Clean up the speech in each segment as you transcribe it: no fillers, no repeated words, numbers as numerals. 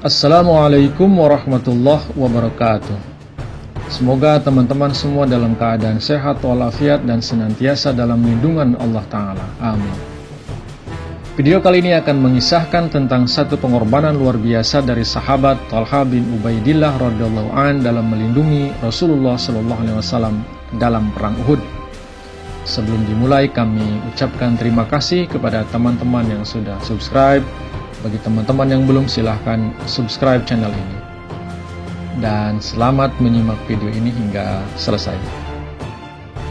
Assalamualaikum warahmatullahi wabarakatuh. Semoga teman-teman semua dalam keadaan sehat walafiat dan senantiasa dalam lindungan Allah Ta'ala. Amin. Video kali ini akan mengisahkan tentang satu pengorbanan luar biasa dari sahabat Thalhah bin Ubaidillah radhiyallahu an dalam melindungi Rasulullah SAW dalam perang Uhud. Sebelum dimulai, kami ucapkan terima kasih kepada teman-teman yang sudah subscribe. Bagi teman-teman yang belum, silahkan subscribe channel ini. Dan selamat menyimak video ini hingga selesai.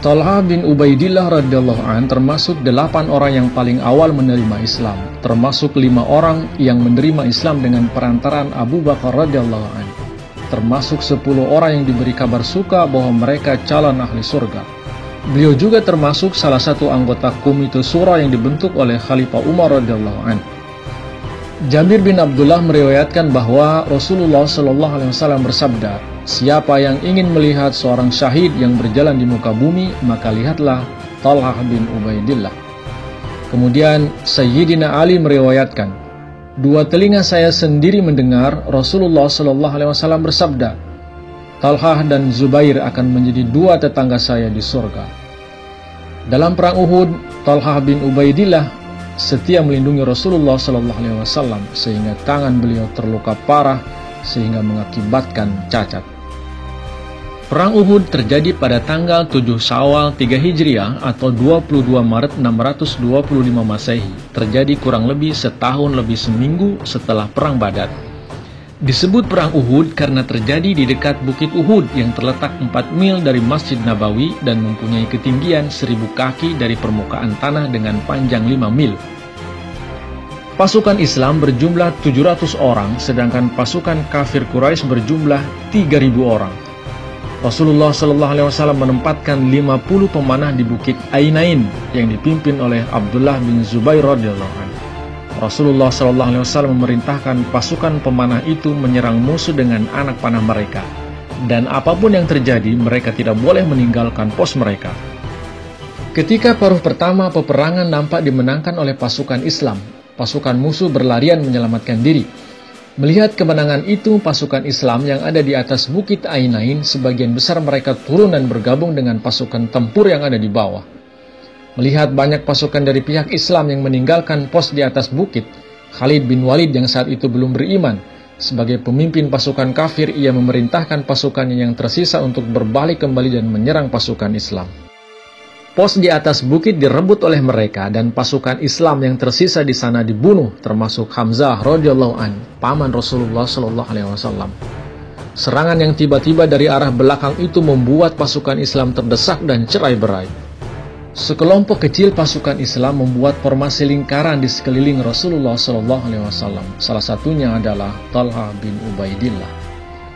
Thalhah bin Ubaidillah radhiyallahu an termasuk 8 orang yang paling awal menerima Islam, termasuk 5 orang yang menerima Islam dengan perantaraan Abu Bakar radhiyallahu an, termasuk 10 orang yang diberi kabar suka bahwa mereka calon ahli surga. Beliau juga termasuk salah satu anggota komite syura yang dibentuk oleh Khalifah Umar radhiyallahu an. Jabir bin Abdullah meriwayatkan bahwa Rasulullah SAW bersabda, "Siapa yang ingin melihat seorang syahid yang berjalan di muka bumi, maka lihatlah Thalhah bin Ubaidillah." Kemudian Sayyidina Ali meriwayatkan, "Dua telinga saya sendiri mendengar Rasulullah SAW bersabda, Thalhah dan Zubair akan menjadi 2 tetangga saya di surga." Dalam perang Uhud, Thalhah bin Ubaidillah setia melindungi Rasulullah SAW sehingga tangan beliau terluka parah sehingga mengakibatkan cacat. Perang Uhud terjadi pada tanggal 7 Syawal 3 Hijriah atau 22 Maret 625 Masehi, terjadi kurang lebih setahun lebih seminggu setelah Perang Badar. Disebut Perang Uhud karena terjadi di dekat Bukit Uhud yang terletak 4 mil dari Masjid Nabawi dan mempunyai ketinggian 1000 kaki dari permukaan tanah dengan panjang 5 mil. Pasukan Islam berjumlah 700 orang, sedangkan pasukan kafir Quraisy berjumlah 3000 orang. Rasulullah SAW menempatkan 50 pemanah di Bukit Ainain yang dipimpin oleh Abdullah bin Zubair radhiyallahu anhu. Rasulullah SAW memerintahkan pasukan pemanah itu menyerang musuh dengan anak panah mereka. Dan apapun yang terjadi, mereka tidak boleh meninggalkan pos mereka. Ketika paruh pertama peperangan nampak dimenangkan oleh pasukan Islam, pasukan musuh berlarian menyelamatkan diri. Melihat kemenangan itu, pasukan Islam yang ada di atas Bukit Ainain, sebagian besar mereka turun dan bergabung dengan pasukan tempur yang ada di bawah. Melihat banyak pasukan dari pihak Islam yang meninggalkan pos di atas bukit, Khalid bin Walid yang saat itu belum beriman, sebagai pemimpin pasukan kafir, ia memerintahkan pasukannya yang tersisa untuk berbalik kembali dan menyerang pasukan Islam. Pos di atas bukit direbut oleh mereka dan pasukan Islam yang tersisa di sana dibunuh, termasuk Hamzah radhiyallahu an, paman Rasulullah SAW. Serangan yang tiba-tiba dari arah belakang itu membuat pasukan Islam terdesak dan cerai-berai. Sekelompok kecil pasukan Islam membuat formasi lingkaran di sekeliling Rasulullah SAW. Salah satunya adalah Thalhah bin Ubaidillah.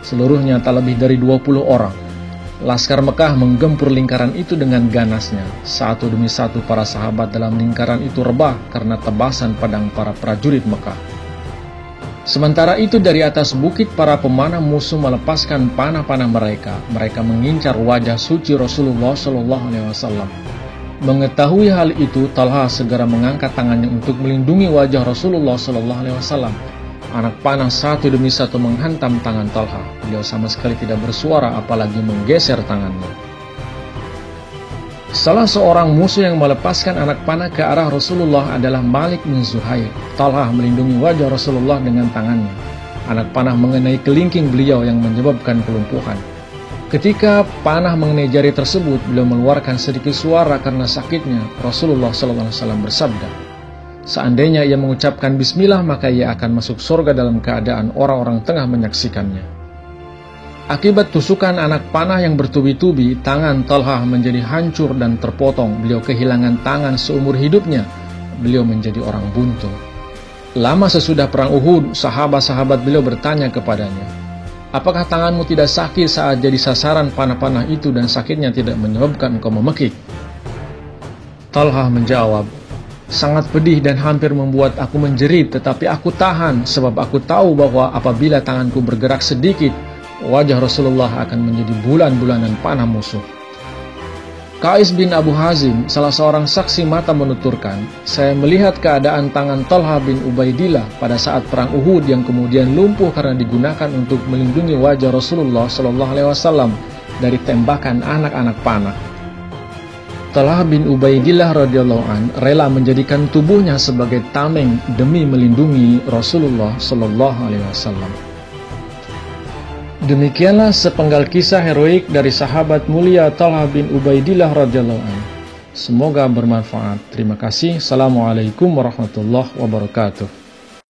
Seluruhnya tak lebih dari 20 orang. Laskar Mekah menggempur lingkaran itu dengan ganasnya. Satu demi satu para sahabat dalam lingkaran itu rebah karena tebasan pedang para prajurit Mekah. Sementara itu dari atas bukit para pemanah musuh melepaskan panah-panah mereka. Mereka mengincar wajah suci Rasulullah SAW. Mengetahui hal itu, Thalhah segera mengangkat tangannya untuk melindungi wajah Rasulullah SAW. Anak panah satu demi satu menghantam tangan Thalhah. Beliau sama sekali tidak bersuara, apalagi menggeser tangannya. Salah seorang musuh yang melepaskan anak panah ke arah Rasulullah adalah Malik bin Zuhair. Thalhah melindungi wajah Rasulullah dengan tangannya. Anak panah mengenai kelingking beliau yang menyebabkan kelumpuhan. Ketika panah mengenai jari tersebut, beliau mengeluarkan sedikit suara karena sakitnya. Rasulullah SAW bersabda, "Seandainya ia mengucapkan bismillah, maka ia akan masuk surga dalam keadaan orang-orang tengah menyaksikannya." Akibat tusukan anak panah yang bertubi-tubi, tangan Thalhah menjadi hancur dan terpotong. Beliau kehilangan tangan seumur hidupnya. Beliau menjadi orang buntu. Lama sesudah perang Uhud, sahabat-sahabat beliau bertanya kepadanya, "Apakah tanganmu tidak sakit saat jadi sasaran panah-panah itu dan sakitnya tidak menyebabkan engkau memekik?" Thalhah menjawab, "Sangat pedih dan hampir membuat aku menjerit, tetapi aku tahan sebab aku tahu bahwa apabila tanganku bergerak sedikit, wajah Rasulullah akan menjadi bulan-bulanan panah musuh." Qais bin Abu Hazim, salah seorang saksi mata menuturkan, saya melihat keadaan tangan Talha bin Ubaidillah pada saat perang Uhud yang kemudian lumpuh karena digunakan untuk melindungi wajah Rasulullah SAW dari tembakan anak-anak panah. Talha bin Ubaidillah radhiyallahu an rela menjadikan tubuhnya sebagai tameng demi melindungi Rasulullah SAW. Demikianlah sepenggal kisah heroik dari sahabat mulia Talha bin Ubaidillah radhiyallahu anhu. Semoga bermanfaat. Terima kasih. Assalamualaikum warahmatullahi wabarakatuh.